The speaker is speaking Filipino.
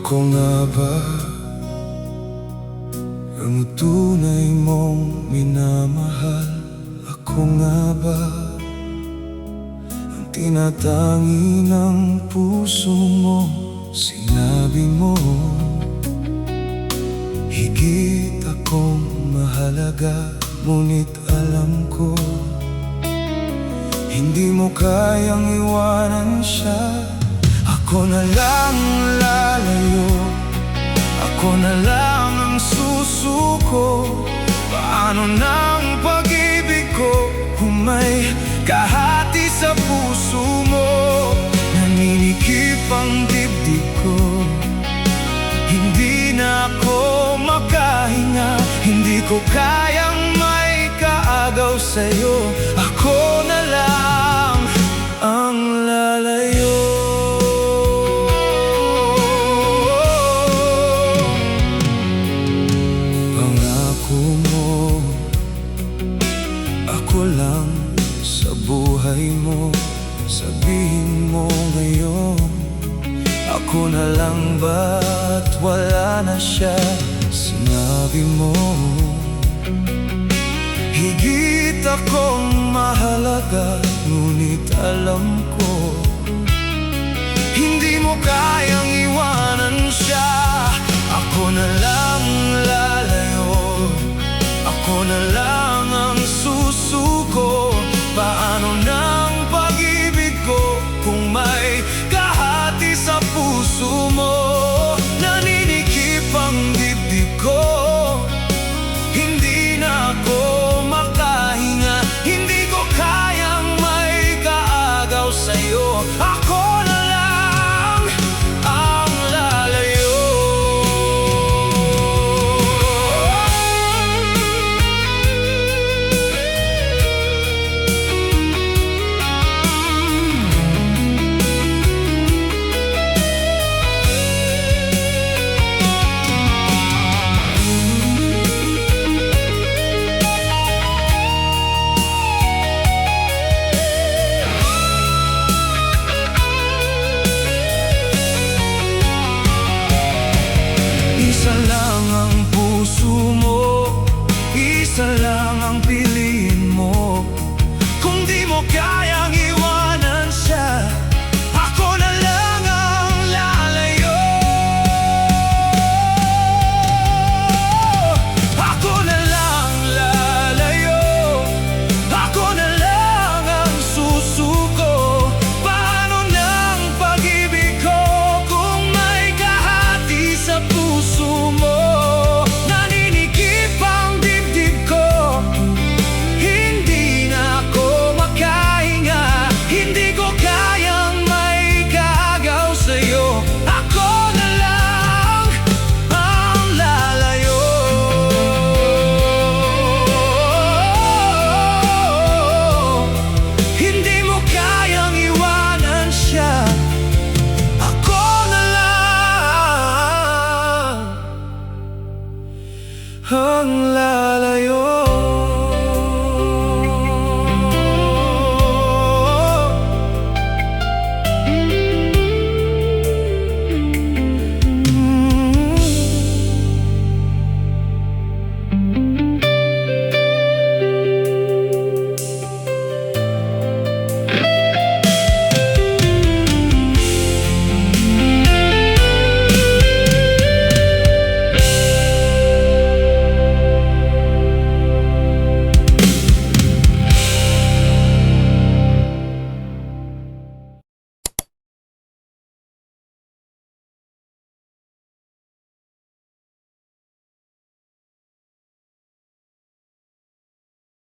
Ako nga ba ang tunay mong minamahal? Ako nga ba ang tinatangi ng puso mo? Sinabi mo higit akong mahalaga, ngunit alam ko hindi mo kayang iwanan siya. Ako na lang lalayo, ako na lang ang susuko. Paano ng pag-ibig ko kung may kahati sa puso mo? Naninikip ang dibdib ko, hindi na ako makahinga. Hindi ko kayang may kaagaw sa'yo. Ako na lang ang lalayo. Ako lang sa buhay mo, sabihin mo ngayon. Ako na lang ba't wala na siya? Sinabi mo higit akong mahalaga, ngunit alam ko hindi mo kayang iwanan siya. Ako na lang lalayo, ako na lang ang susuko. Paano ng pag-ibig ko kung may kahati sa puso mo? Naninikip ang dibdib ko, hindi na ako makahinga. Hindi ko kayang may kaagaw sa'yo. Ako na lang ang lalayo. Isa lang ang puso mo, isa lang ang piliin mo. Kung di mo kayang iwanan siya, ako na lang ang lalayo. Ako na lang lalayo, ako na lang ang susuko. Paano ng pag-ibig ko kung may kahati sa puso mo? Naninikip ang dibdib ko, hindi na ako makahinga. Hindi ko kayang may kaagaw sa'yo. Ako na lang ang lalayo. Hindi mo kayang iwanan siya. Ako na lang ang lalayo.